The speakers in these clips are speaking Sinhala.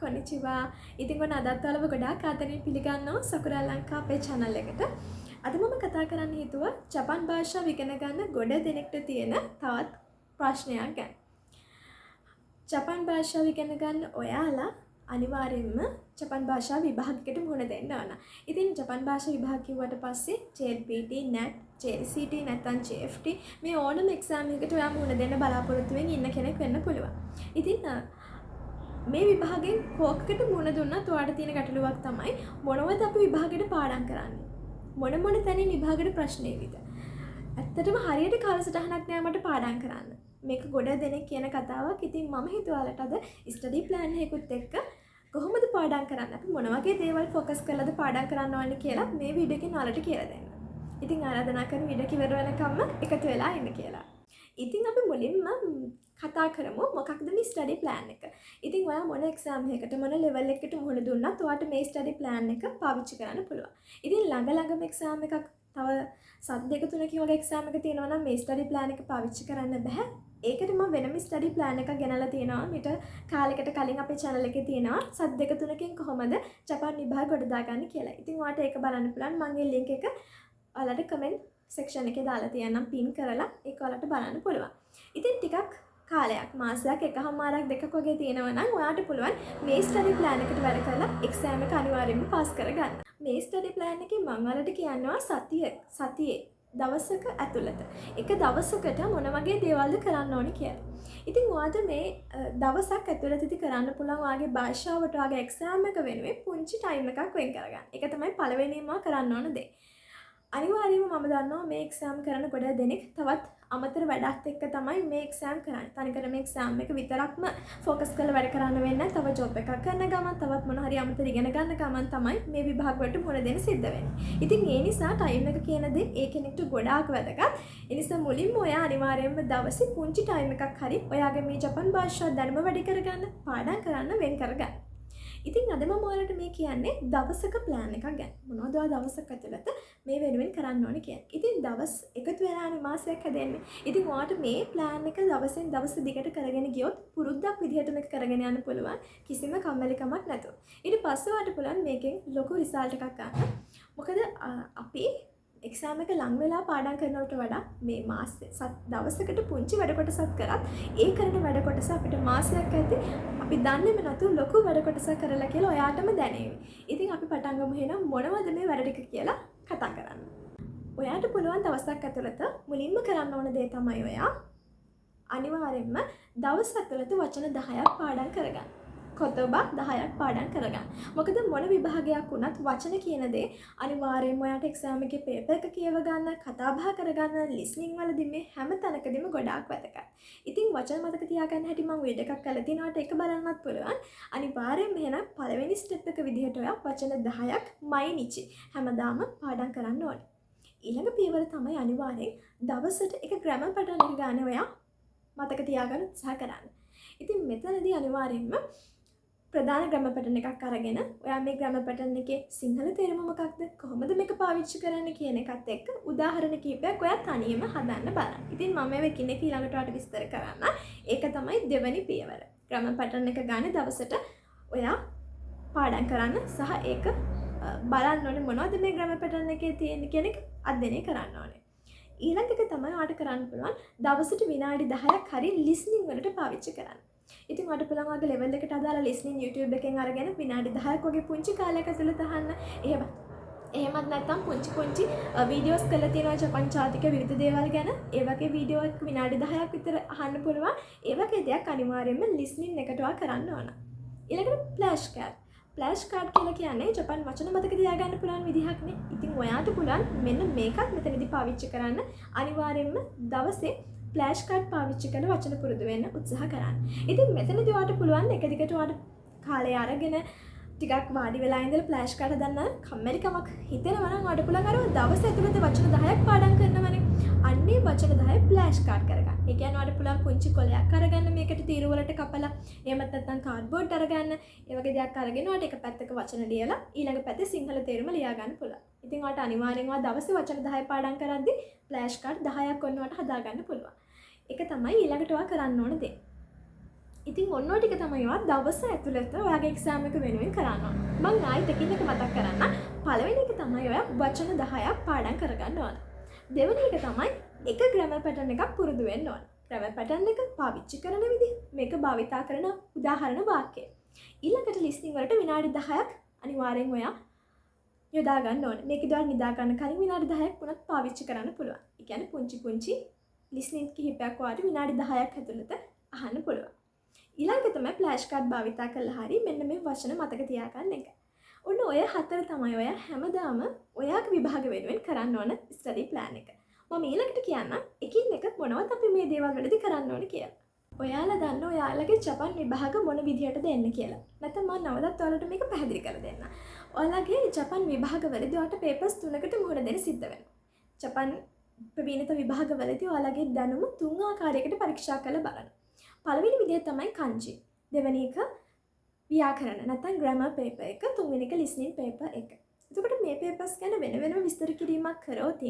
කොනිචිවා. ඉතින් ඔන්න අදත් ඔයාලව ගොඩාක් ආදරෙන් පිළිගන්නවා සකුරා ලංකා අපේ channel එකට. අද මම කතා කරන්න හිතුවා ජපන් භාෂාව ඉගෙන ගන්න ගොඩ දෙනෙක්ට තියෙන තවත් ප්‍රශ්නයක් ගැන. ජපන් භාෂාව ඉගෙන ගන්න ඔයාලා අනිවාර්යයෙන්ම ජපන් භාෂා විභාගයකට මුහුණ දෙන්න ඕන. ඉතින් ජපන් භාෂා විභාග කිව්වට පස්සේ JLPT, NET, JCT නැත්නම් JFT මේ ඕනම එක්සෑම් එකකට ඔයා මුහුණ දෙන්න බලාපොරොත්තු වෙමින් ඉන්න කෙනෙක් වෙන්න පුළුවන්. ඉතින් මේ විභාගයෙන් කෝකකට මුහුණ දුන්නත් ඔයාලට තියෙන ගැටලුවක් තමයි මොනවද අපි විභාගෙට පාඩම් කරන්නේ? මොන තැනින් විභාගෙට ප්‍රශ්න එවිද? ඇත්තටම හරියට කාලසටහනක් නෑ මට පාඩම් කරන්න. මේක ගොඩ දෙනෙක් කියන කතාවක්. ඉතින් මම හිතුවාලට අද ස්ටඩි ප්ලෑන් එකකුත් එක්ක කොහොමද පාඩම් කරන්න? අපි මොන වගේ දේවල් ફોකස් කරලාද පාඩම් කරන්න ඕනේ කියලා මේ වීඩියෝ එකෙන් ඔයාලට කියලා දෙන්න. ඉතින් ආරාධනා කරන වීඩියෝ එක ඉවර වෙනකම්ම එකතු වෙලා ඉන්න කියලා. ඉතින් අපි මුලින්ම කතා කරමු මොකක්ද මේ ස්ටඩි ප්ලෑන් එක. ඉතින් ඔයා මොන එක්සෑම් එකකට මොන ලෙවල් එකකට මුහුණ දුන්නත් ඔයාට මේ ස්ටඩි ප්ලෑන් එක පාවිච්චි කරන්න පුළුවන්. ඉතින් ළඟම එක්සෑම් එකක් තව සත් දෙක තුනකින් වගේ එක්සෑම් එක තියෙනවා නම් මේ ස්ටඩි ප්ලෑන් එක පාවිච්චි කරන්න බෑ. ඒකට මම වෙනම ස්ටඩි ප්ලෑන් එකක් ගෙනලා තියෙනවා. මිට කාලයකට කලින් අපේ channel එකේ තියෙනවා සත් දෙක තුනකින් කොහොමද ජපාන් විභාග ගොඩ දාගන්නේ කියලා. ඉතින් ඔයාට ඒක බලන්න පුළුවන්. මම ඒ link එක ඔයාලට comment section එකේ දාලා තියන්නම් pin කරලා ඒක ඔයාලට බලන්න පුළුවන්. ඉතින් ටිකක් කාලයක් මාසයක් එකහමාරක් දෙකක් වගේ තියෙනවා නම් ඔයාට පුළුවන් මේ ස්ටඩි ප්ලෑන් එකට වැඩ කරලා එක්සෑම් එක අනිවාර්යයෙන්ම පාස් කරගන්න. මේ ස්ටඩි ප්ලෑන් එකේ මම ඔයාලට කියනවා සතියේ දවසක ඇතුළත එක දවසකට මොන වගේ දේවල්ද කරන්න ඕනේ කියලා. ඉතින් ඔයාට මේ දවසක් ඇතුළතදී කරන්න පුළුවන් ඔයාගේ භාෂාවට ඔයාගේ එක්සෑම් එක වෙනුවෙන් පුංචි ටයිම් එකක් වෙන් කරගන්න. ඒක තමයි පළවෙනිම කරන්න ඕන දේ. අනිවාර්යයෙන්ම මම දන්නවා මේ එක්සෑම් කරන ගොඩ දෙනෙක් තවත් අමතර වැඩක් එක්ක තමයි මේ එක්සෑම් කරන්නේ. තනිකර මේ එක්සෑම් එක විතරක්ම ફોකස් කරලා වැඩ කරන්න වෙන්නේ නැහැ. තව ජොබ් එකක් කරන ගමන් තවත් මොන හරි අමතර ඉගෙන ගන්න ගමන් තමයි මේ විභාග වලට මුහුණ දෙන්න සිද්ධ වෙන්නේ. ඉතින් ඒ නිසා ටයිම් එක කියන දේ ඒ කෙනෙක්ට ගොඩාක් වැදගත්. ඒ නිසා මුලින්ම ඔයා අනිවාර්යයෙන්ම දවසේ පුංචි ටයිම් එකක් හරි ඔයාගේ මේ ජපන් භාෂාව දැනුම වැඩි කරගන්න පාඩම් කරන්න වෙන් කරගන්න. ඉතින් අද මම ඔයාලට මේ කියන්නේ දවසක ප්ලෑන් එකක් ගැන. මොනවද ඔයා දවසක ඇතුළත මේ වෙනුවෙන් කරන්න ඕනේ කියන්නේ. ඉතින් දවස් එකතු වෙලානේ මාසයක් හැදෙන්නේ. ඉතින් ඔයාට මේ ප්ලෑන් එක දවසෙන් දවස දිගට කරගෙන ගියොත් පුරුද්දක් විදිහට මේක කරගෙන යන්න පුළුවන්. කිසිම කම්මැලිකමක් නැතුව. ඊට පස්සේ ඔයාට පුළුවන් මේකෙන් ලොකු රිසල්ට් එකක් ගන්න. මොකද අපි එක්සෑම් එක ලඟ වෙලා පාඩම් කරනවට වඩා මේ මාසෙ දවසකට පුංචි වැඩ කොටසක් කරත් ඒ කරන වැඩ කොටස අපිට මාසයක් ඇති අපි දන්නේම නැතුව ලොකු වැඩ කොටසක් කරලා කියලා ඔයාටම දැනෙවි. ඉතින් අපි පටන් ගමු එහෙනම් මොනවද මේ වැඩ ටික කියලා කතා කරන්න. ඔයාට පුළුවන් දවසක් ඇතුළත මුලින්ම කරන්න ඕන දේ තමයි ඔයා අනිවාර්යයෙන්ම දවස් ඇතුළත වචන 10ක් පාඩම් කරගන්න. කොතබා 10ක් පාඩම් කරගන්න. මොකද මොන විභාගයක් වුණත් වචන කියන දේ අනිවාර්යයෙන්ම ඔයාට එක්සෑම් එකේ පේපර් එක කියව ගන්න, කතා බහ කරගන්න, ලිස්නින් වලදී මේ හැම තැනකදීම ගොඩාක් වැදගත්. ඉතින් වචන මතක තියාගන්න හැටි මම වීඩියෝ එකක් කරලා තිනවට ඒක බලන්නත් පුළුවන්. අනිවාර්යයෙන්ම එහෙනම් පළවෙනි ස්ටෙප් එක විදිහට ඔයා වචන 10ක් මයිනිචි හැමදාම පාඩම් කරන්න ඕනේ. ඊළඟ පියවර තමයි අනිවාර්යෙන් දවසට එක ග්‍රැමර් පැටර්න් එක ගන්න ඔයා මතක තියාගන්න උත්සාහ කරන්න. ඉතින් මෙතනදී අනිවාර්යයෙන්ම ප්‍රධාන ග්‍රැමර් පැටර්න් එකක් අරගෙන ඔයා මේ ග්‍රැමර් පැටර්න් එකේ සිංහල තේරුම මොකක්ද කොහොමද මේක පාවිච්චි කරන්න කියන එකත් එක්ක උදාහරණ කීපයක් ඔයා තනියම හදන්න බලන්න. ඉතින් මම මේ වෙකින් එක ඊළඟට ඔයාලට විස්තර කරන්න. ඒක තමයි දෙවෙනි පියවර. ග්‍රැමර් පැටර්න් එක ගන්න දවසට ඔයා පාඩම් කරන්න සහ ඒක බලන්න ඕනේ මොනවද මේ ග්‍රැමර් පැටර්න් එකේ තියෙන්නේ කියන එක අධ්‍යයනය කරන්න ඕනේ. ඊළඟ එක තමයි ඔයාලට කරන්න පුළුවන් දවසට විනාඩි 10ක් හරි ලිස්නින් වලට පාවිච්චි කරන්න. ඉතින් ඔයාලට පුළුවන් ඔයාගේ ලෙවල් එකට අදාළ ලිස්නින් YouTube එකෙන් අරගෙන විනාඩි 10ක් වගේ පුංචි කාලයක් ඇතුළත අහන්න. එහෙමත් නැත්නම් පුංචි වීඩියෝස් කරලා තියෙනවා ජපන් ජාතික විවිධ දේවල් ගැන. ඒ වගේ වීඩියෝ එක විනාඩි 10ක් විතර අහන්න පුළුවන්. ඒ වගේ දෙයක් අනිවාර්යයෙන්ම ලිස්නින් එකට ඔයා කරන්න ඕන. ඊළඟට ෆ්ලෑෂ් කාඩ්. ෆ්ලෑෂ් කාඩ් කියලා කියන්නේ ජපන් වචන මතක තියාගන්න පුළුවන් විදිහක්නේ. ඉතින් ඔයාට පුළුවන් මෙන්න මේකත් මෙතනදී පාවිච්චි කරන්න. අනිවාර්යයෙන්ම දවසේ ෆ්ලෑෂ් කාඩ් පාවිච්චි කරන වචන පුරුදු වෙන්න උත්සාහ කරන්න. ඉතින් මෙතනදී ඔයාට පුළුවන් එක දිගට ඔයාට කාලය අරගෙන ටිකක් වාඩි වෙලා ඉඳලා ෆ්ලෑෂ් කාඩ් හදන්න කම්මැලිකමක් හිතෙනවා නම් ඔයාට පුළුවන් අර දවස් ඇතුළත වචන 10ක් පාඩම් කරනවනේ. අන්නේ වචන 10 ෆ්ලෑෂ් කාඩ් කරගන්න. ඒ කියන්නේ ඔයාට පුළුවන් පුංචි කොලයක් අරගන්න මේකට තීරු වලට කපලා එහෙමත් නැත්නම් කාඩ්බෝඩ් අරගන්න. ඒ වගේ දෙයක් අරගෙන ඔයාට එක පැත්තක වචන ලියලා ඊළඟ පැත්තේ සිංහල තේරුම ලියා ගන්න පුළුවන්. ඉතින් ඔයාට අනිවාර්යෙන්ම දවසේ වචන 10 පාඩම් කරද්දී ෆ්ලෑෂ් කාඩ් 10ක් ඔන්න ඔයාට හදා ගන්න පුළුවන්. ඒක තමයි ඊළඟට ඔයා කරන්න ඕන දේ. ඉතින් ඔන්න ටික තමයි ඔයා දවස ඇතුළත ඔයාගේ එක්සෑම් එක වෙනුවෙන් කරන්න ඕන. මම ආයෙත් එකින් එක මතක් කරන්න. පළවෙනි එක තමයි ඔයා වචන 10ක් පාඩම් කරගන්න ඕන. දෙවෙනි එක තමයි එක ග්‍රැමර් පැටර්න් එකක් පුරුදු වෙන්න ඕන. ග්‍රැමර් පැටර්න් එක පාවිච්චි කරන විදිහ, මේක භාවිතා කරන උදාහරණ වාක්‍ය. ඊළඟට ලිස්නින් වලට විනාඩි 10ක් අනිවාර්යෙන් ඔයා යොදා ගන්න ඕනේ. මේක ඉදවල් නිදා ගන්න කලින් විනාඩි 10ක් වුණත් පාවිච්චි කරන්න පුළුවන්. ඒ කියන්නේ පුංචි ලිස්නින් කිහිපයක් වාට විනාඩි 10ක් ඇතුළත අහන්න පුළුවන්. ඊළඟට තමයි ෆ්ලෑෂ් කාඩ් භාවිතා කරලා හරි මෙන්න මේ වචන මතක තියාගන්න එක. ඔන්න ඔය හතර තමයි ඔයා හැමදාම ඔයාගේ විභාග වෙනුවෙන් කරන්න ඕන ස්ටඩි ප්ලෑන් එක. මම ඊළඟට කියන්නම් එකින් එක මොනවද අපි මේ දේවල් වලදී කරන්න ඕනේ කියලා. ඔයාලා දන්න ඔයාලගේ ජපන් විභාග මොන විදිහටද එන්න කියලා. නැත්නම් මම නවදත් ඔයාලට මේක පැහැදිලි කරලා දෙන්න. ඔයාලගේ ජපන් විභාගවලදී ඔයාලට පේපර්ස් 3කට මුහුණ දෙන්න සිද්ධ වෙනවා. ජපන් ප්‍රවීණත විභාගවලදී ඔයාලගේ දැනුම 3 ආකාරයකට පරීක්ෂා කරලා බලන්න. පළවෙනි විදිය තමයි kanji. දෙවෙනි එක ව්‍යාකරණ නැත්නම් grammar paper එක. තුන්වෙනි එක listening paper එක. එතකොට මේ papers ගැන වෙනම විස්තර කිරීමක් කරොත්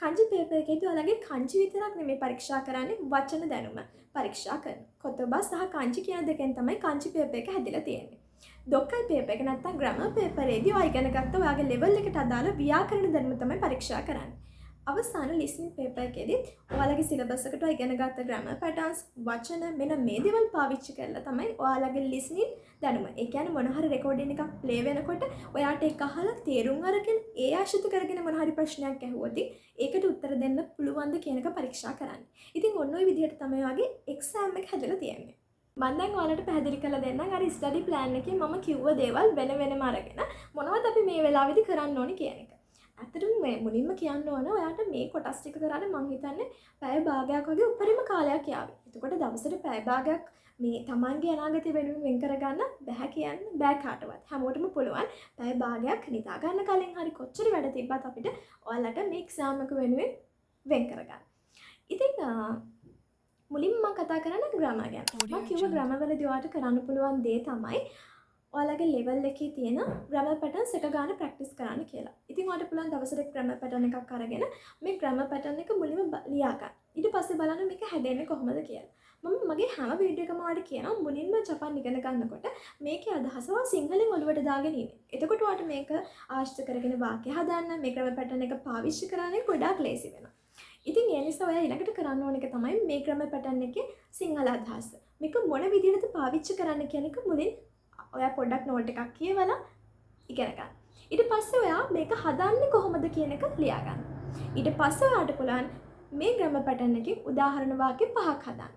kanji paper එකේදී ඔයාලගේ kanji විතරක් නෙමෙයි පරීක්ෂා කරන්නේ වචන දැනුම පරීක්ෂා කරනවා. කොතබා සහ kanji කියන දෙකෙන් තමයි kanji paper එක හැදිලා තියෙන්නේ. dokai paper එක නැත්නම් grammar paper එකේදී ඔයා ඉගෙන ගත්ත ඔයාගේ level එකට අදාළ ව්‍යාකරණ දැනුම තමයි පරීක්ෂා කරන්නේ. අවසාන listening paper එකේදී ඔයාලගේ syllabus එකට ඉගෙන ගත්ත grammar patterns වචන මෙන්න මේ දේවල් පාවිච්චි කරලා තමයි ඔයාලගේ listening දැනුම. ඒ කියන්නේ මොන හරි recording එකක් play වෙනකොට ඔයාට ඒක අහලා තේරුම් අරගෙන ඒ ආශ්‍රිත කරගෙන මොන හරි ප්‍රශ්නයක් ඇහුවොත් ඒකට උත්තර දෙන්න පුළුවන්ද කියන එක පරීක්ෂා කරන්න. ඉතින් ඔන්න ඔය විදිහට තමයි ඔයාගේ exam එක හැදලා තියෙන්නේ. මම දැන් ඔයාලට පැහැදිලි කරලා දෙන්නම් අර study plan එකේ මම කිව්ව දේවල් වෙන වෙනම අරගෙන මොනවද අපි මේ වෙලාවේදී කරන්න ඕනේ කියන එක. ඇත්තටම මේ මුලින්ම කියන්න ඕන ඔයාට මේ කොටස් ටික කරාට මං හිතන්නේ පැය භාගයක් වගේ උපරිම කාලයක් යාවි. එතකොට දවසට පැය භාගයක් මේ තමන්ගේ අනාගතය වෙනුවෙන් වෙන් කරගන්න බෑ කියන්න බෑ කාටවත්. හැමෝටම පුළුවන් පැය භාගයක් නිදා ගන්න කලින් හරි කොච්චර වැඩ තිබ්බත් අපිට ඔයාලට මේ එක්සෑම් එක වෙනුවෙන් වෙන් කරගන්න. ඉතින් මුලින්ම මම කතා කරන්නේ ග්‍රාමර් ගැන. මම කිව්ව ග්‍රාමර් වලදී ඔයාලට කරන්න පුළුවන් දේ තමයි ඔයාලගේ ලෙවල් එකේ තියෙන ග්‍රැමර් පැටර්න්ස් එක ගන්න ප්‍රැක්ටිස් කරන්න කියලා. ඉතින් ඔයාලට පුළුවන් දවසට ග්‍රැමර් පැටර්න් එකක් අරගෙන මේ ග්‍රැමර් පැටර්න් එක මුලින්ම ලියා ගන්න. ඊට පස්සේ බලන්න මේක හැදෙන්නේ කොහොමද කියලා. මම මගේ හැම වීඩියෝ එකම ඔයාලට කියනවා මුලින්ම ජපන් ඉගෙන ගන්නකොට මේකේ අදහස ඔයා සිංහලෙන් ඔළුවට දාගෙන ඉන්න. එතකොට ඔයාලට මේක ආශ්‍රිත කරගෙන වාක්‍ය හදාන්න මේ ග්‍රැමර් පැටර්න් එක පාවිච්චි කරන්නේ ගොඩාක් ලේසි වෙනවා. ඉතින් ඒ නිසා ඔයා ඊළඟට කරන්න ඕන එක තමයි මේ ග්‍රැමර් පැටර්න් එකේ සිංහල අදහස. මේක මොන විදිහටද පාවිච්චි කරන්න කියන එක මුලින් ඔයා පොඩ්ඩක් නෝට් එකක් කියවලා ඉගෙන ගන්න. ඊට පස්සේ ඔයා මේක හදන්නේ කොහොමද කියන එක ලියා ගන්න. ඊට පස්සේ ඔයාට පුළුවන් මේ ග්‍රැමර් පැටර්න් එකේ උදාහරණ වාක්‍ය 5ක් හදන්න.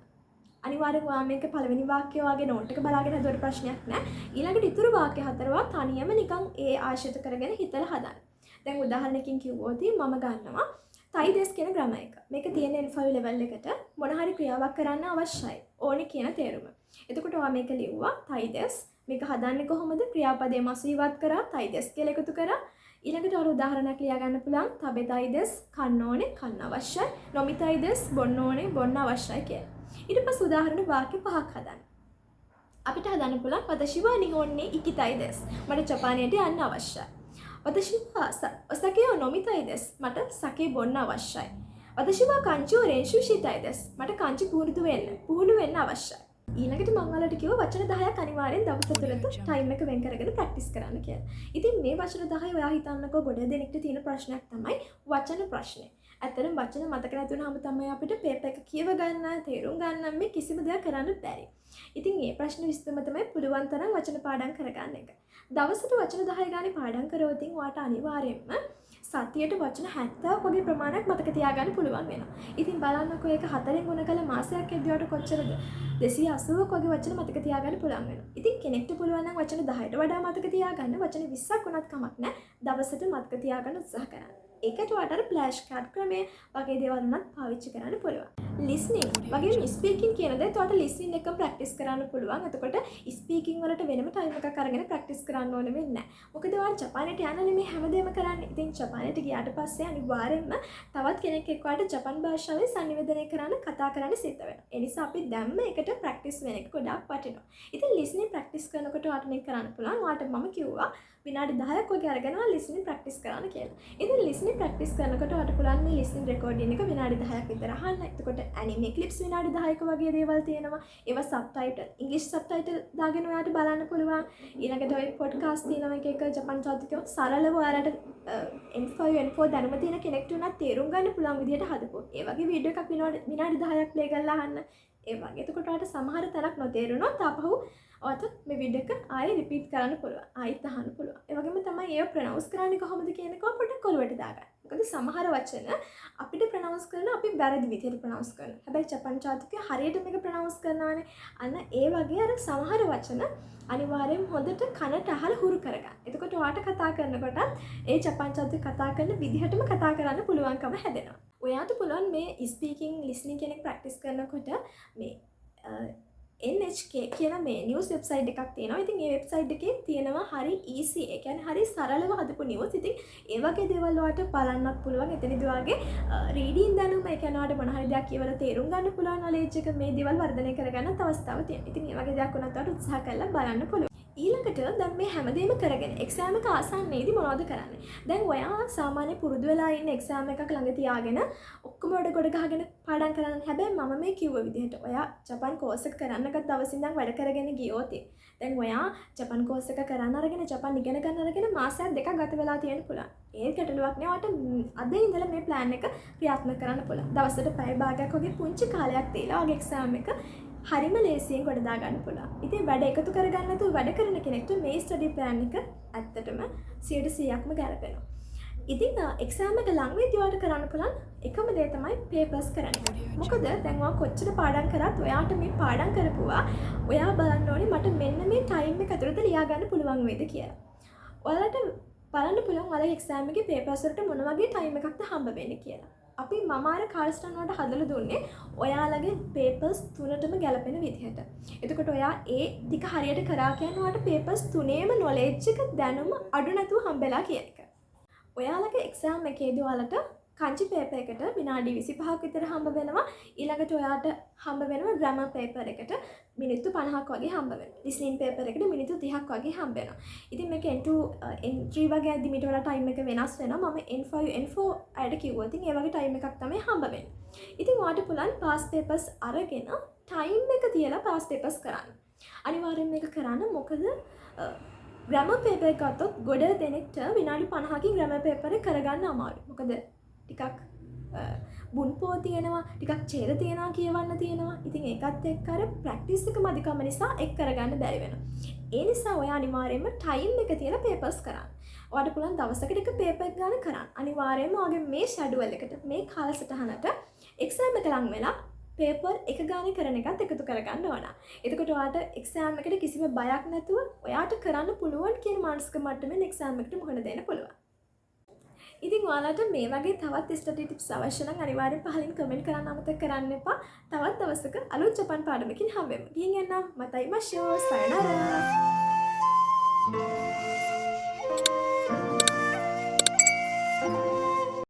අනිවාර්යෙන් ඔයා මේක පළවෙනි වාක්‍යය ඔයාගේ නෝට් එක බලාගෙන හදුවට ප්‍රශ්නයක් නැහැ. ඊළඟට ඉතුරු වාක්‍ය හතර ඔයා තනියම නිකන් ඒ ආශ්‍රිත කරගෙන හිතලා හදන්න. දැන් උදාහරණයකින් කිව්වොත් මම ගන්නවා තයිදෙස් කියන ග්‍රැමර් එක. මේක තියෙන N5 level එකට මොන හරි ක්‍රියාවක් කරන්න අවශ්‍යයි. ඕනේ කියන තේරුම. එතකොට ඔයා මේක ලිව්වා තයිදෙස් මේක හදන්නේ කොහොමද? ක්‍රියාපදයේ මසු ඉවත් කරා තයිදෙස් කියලා එකතු කරා. ඊළඟට අර උදාහරණයක් ලියා ගන්න පුළුවන්. තබෙතයිදෙස් කන්න ඕනේ කන්න අවශ්‍යයි. නොමිතයිදෙස් බොන්න ඕනේ බොන්න අවශ්‍යයි කියලා. ඊට පස්සේ උදාහරණ වාක්‍ය 5ක් හදන්න. අපිට හදන්න පුළුවන් වතෂි wa nihon ni ikitaidesu. මට ජපානයට යන්න අවශ්‍යයි. වතෂි wa osake o nomitaidesu. මට සකේ බොන්න අවශ්‍යයි. වතෂි wa kanji o renshu shitaidesu. මට kanji පුහුණු වෙන්න අවශ්‍යයි. ඊළඟට මම ඔයාලට කිව්වා වචන 10ක් අනිවාර්යෙන් දවස් තුනකට ටයිම් එක වෙන් කරගෙන ප්‍රැක්ටිස් කරන්න කියලා. ඉතින් මේ වචන 10 ඔයා හිතන්නකෝ ගොඩ දෙනෙක්ට තියෙන ප්‍රශ්නයක් තමයි වචන ප්‍රශ්නේ. ඇත්තටම වචන මතක නැති වුණාම තමයි අපිට පේපර් එක කියව ගන්න, තේරුම් ගන්න මේ කිසිම දෙයක් කරන්න බැරි. ඉතින් මේ ප්‍රශ්න විසඳුම තමයි පුළුවන් තරම් වචන පාඩම් කරගන්න එක. දවසට වචන 10 ගානේ පාඩම් කරොත් ඔයාට අනිවාර්යෙන්ම සතියට වචන 70ක් වගේ ප්‍රමාණයක් මතක තියාගන්න පුළුවන් වෙනවා. ඉතින් බලන්නකෝ ඒක 4ෙන් ගුණ කළ මාසයක් යද්දිවට කොච්චරද? 280ක් වගේ වචන මතක තියාගන්න පුළුවන් වෙනවා. ඉතින් කෙනෙක්ට පුළුවන් නම් වචන 10ට වඩා මතක තියාගන්න වචන 20ක් වුණත් කමක් නැහැ. දවසට මතක තියාගන්න උත්සාහ කරන්න. ඒකට ඔයාලට ෆ්ලෑෂ් කාඩ් ක්‍රමය වගේ දේවල් උනත් පාවිච්චි කරන්න පුළුවන්. listening වගේම speaking කියන දේ ඔයාලට listening එක ප්‍රැක්ටිස් කරන්න පුළුවන්. එතකොට speaking වලට වෙනම ටයිම් එකක් අරගෙන ප්‍රැක්ටිස් කරන්න ඕනේ වෙන්නේ නැහැ. මොකද ඔයාලා ජපානයට යනනේ මේ හැමදේම කරන්නේ. ඉතින් ජපානයට ගියාට පස්සේ අනිවාර්යයෙන්ම තවත් කෙනෙක් එක්ක ඔයාලට ජපාන් භාෂාවෙන් සංනිවේදනය කරන්න කතා කරන්න සිද්ධ වෙනවා. ඒ නිසා අපි දැම්ම එකට ප්‍රැක්ටිස් වෙන එක ගොඩාක් වටිනවා. ඉතින් listening ප්‍රැක්ටිස් කරනකොට ඔයාලට මේක කරන්න පුළුවන්. ඔයාලට මම කිව්වා විනාඩි 10ක් වගේ අරගෙන listening ප්‍රැක්ටිස් කරන්න කියලා. ඉතින් listening ප්‍රැක්ටිස් කරනකොට ඔයාලට පුළුවන් මේ listening recording එක විනාඩි 10ක් විතර අහන්න. එතකොට ඇනිමේ ක්ලිප්ස් විනාඩි 10ක වගේ දේවල් තියෙනවා. ඒවා සබ්ටයිටල් ඉංග්‍රීසි සබ්ටයිටල් දාගෙන ඔයාලට බලන්න පුළුවන්. ඊළඟට ඔය පොඩ්කාස්ට් තියෙනවා එක ජපන් ජාතිකයෝ සරලව ඔයාලට N5 N4 දැනුම තියෙන කෙනෙක්ට උනත් තේරුම් ගන්න පුළුවන් විදිහට හදපුවා. ඒ වගේ වීඩියෝ එකක් විනාඩි 10ක් ප්ලේ කරලා අහන්න. ඒ වගේ. එතකොට ඔයාලට සමහර තැනක් නොතේරුණොත් ආපහු ඔයාලට මේ වීඩියෝ එක ආයෙ රිපීට් කරන්න පුළුවන්. ආයෙත් අහන්න පුළුවන්. ඒ වගේම තමයි ඒව ප්‍රොනවුන්ස් කරන්නේ කොහොමද කියන එක පොඩ්ඩක් ඔලුවට දාගන්න. මොකද සමහර වචන අපිට ප්‍රොනවුන්ස් කරන අපි වැරදි විදිහට ප්‍රොනවුන්ස් කරනවා. හැබැයි ජපන් ජාතිකයෝ හරියට මේක ප්‍රොනවුන්ස් කරනවානේ. අන්න ඒ වගේ අර සමහර වචන අනිවාර්යෙන් හොඳට කනට අහලා හුරු කරගන්න. එතකොට ඔයාට කතා කරනකොට ඒ ජපන් ජාතික කතා කරන විදිහටම කතා කරන්න පුළුවන්කම හැදෙනවා. ඔයාට පුළුවන් මේ ස්පීකින් ලිස්නින් කියන එක ප්‍රැක්ටිස් කරනකොට මේ NHK කියන මේ නිවුස් වෙබ්සයිට් එකක් තියෙනවා. ඉතින් ඒ වෙබ්සයිට් එකේ තියෙනවා හරි easy. ඒ කියන්නේ හරි සරලව හදපු නිවුස්. ඉතින් ඒ වගේ දේවල් ඔයාලට බලන්නත් පුළුවන්. එතනදී ඔයාගේ රීඩින් දැනුම, ඒ කියන්නේ ඔයාලට මොන හරි දෙයක් කියවලා තේරුම් ගන්න පුළුවන් knowledge එක මේ දේවල් වර්ධනය කරගන්නත් අවස්ථාවක් තියෙනවා. ඉතින් ඒ වගේ දෙයක් උනත් ඔයාලට උත්සාහ කරලා බලන්න පුළුවන්. ඊළඟට දැන් මේ හැමදේම කරගෙන එක්සෑම් එක ආසන්නයේදී මොනවද කරන්නේ? දැන් ඔයා සාමාන්‍ය පුරුදු වෙලා ඉන්න එක්සෑම් එකක් ළඟ තියාගෙන ඔක්කොම ගොඩ ගහගෙන පාඩම් කරන්න. හැබැයි මම මේ කිව්ව විදිහට ඔයා ජපන් කෝස් එක කරන්න ගත්ත දවසින් ඉඳන් වැඩ කරගෙන ගියොත් දැන් ඔයා ජපන් කෝස් එක කරන්න අරගෙන ජපන් ඉගෙන ගන්න අරගෙන මාසයක් දෙකක් ගත වෙලා තියෙන්න පුළුවන්. ඒ ගැටලුවක් නෑ. ඔයාට අද ඉඳලා මේ ප්ලෑන් එක ක්‍රියාත්මක කරන්න පුළුවන්. දවසට පැය භාගයක් වගේ පුංචි කාලයක් දීලා ඔයාගේ එක්සෑම් එක හරිම ලේසියෙන් ගොඩ දා ගන්න පුළුවන්. ඉතින් වැඩ එකතු කරගන්න නැතුව වැඩ කරන කෙනෙක්ට මේ ස්ටඩි ප්ලෑන් එක ඇත්තටම 100%ක්ම ගැලපෙනවා. ඉතින් එක්සෑම් එක ළඟ වෙද්දී ඔයාලට කරන්න පුළුවන් එකම දේ තමයි පේපර්ස් කරන්න. මොකද දැන් ඔයා කොච්චර පාඩම් කරත් ඔයාට මේ පාඩම් කරපුවා ඔයා බලන්න ඕනේ මට මෙන්න මේ ටයිම් එක ඇතුළත ලියා ගන්න පුළුවන් වේද කියලා. ඔයාලට බලන්න පුළුවන් ඔයාලගේ එක්සෑම් එකේ පේපර්ස් වලට මොන වගේ ටයිම් එකක්ද හම්බ වෙන්නේ කියලා. අපි මම අර කාල්ස්ටන් වලට හදලා දුන්නේ ඔයාලගේ පේපර්ස් තුනටම ගැලපෙන විදිහට. එතකොට ඔයා ඒ ටික හරියට කරා කියන්නේ ඔයාලට පේපර්ස් තුනේම knowledge එක දැනුම අඩු නැතුව හම්බෙලා කියන එක. ඔයාලගේ එක්සෑම් එකේදී ඔයාලට කංචි පේපර් එකට විනාඩි 25ක් විතර හම්බ වෙනවා. ඊළඟට ඔයාට හම්බ වෙනවා ග්‍රැමර් පේපර් එකට මිනිත්තු 50ක් වගේ හම්බ වෙනවා. ලිසනින් පේපර් එකට මිනිත්තු 30ක් වගේ හම්බ වෙනවා. ඉතින් මේක N2 N3 වගේ අදි මීට වඩා ටයිම් එක වෙනස් වෙනවා. මම N5 N4 අයට කිව්වා. ඉතින් ඒ වගේ ටයිම් එකක් තමයි හම්බ වෙන්නේ. ඉතින් ඔයාට පුළුවන් පාස් පේපර්ස් අරගෙන ටයිම් එක තියලා පාස් පේපර්ස් කරන්න. අනිවාර්යෙන් මේක කරන්න. මොකද ග්‍රැමර් පේපර් එක ගත්තොත් ගොඩ දෙනෙක්ට විනාඩි 50කින් ග්‍රැමර් පේපර් එක කරගන්න අමාරුයි. මොකද ටිකක් බුන්පෝ තියෙනවා, ටිකක් ඡේද තියෙනවා, කියවන්න තියෙනවා. ඉතින් ඒකත් එක්ක අර ප්‍රැක්ටිස් එක මදිකම නිසා එක් කරගන්න බැරි වෙනවා. ඒ නිසා ඔයා අනිවාර්යයෙන්ම ටයිම් එක තියලා පේපර්ස් කරන්න. ඔයාලට පුළුවන් දවසකට එක පේපර් එක ගන්න කරන්න. අනිවාර්යයෙන්ම ඔයාගේ මේ ෂැඩියුල් එකට මේ කාලසටහනට එක්සෑම් එක ලඟ වෙලා පේපර් එක ගානේ කරන එකත් එකතු කරගන්න ඕන. එතකොට ඔයාට එක්සෑම් එකට කිසිම බයක් නැතුව ඔයාට කරන්න පුළුවන් කියන මානසික මට්ටමින් එක්සෑම් එකට මුහුණ දෙන්න පුළුවන්. ඉතින් ඔයාලට මේ වගේ තවත් ස්ටඩි ටිප්ස් අවශ්‍ය නම් අනිවාර්යෙන් පහලින් කමෙන්ට් කරන්න අමතක කරන්න එපා. තවත් දවසක අලුත් ජපන් පාඩමකින් හම්බෙමු. ගිහින් එන්නම්. මතයි මෂෝ. සයනරා.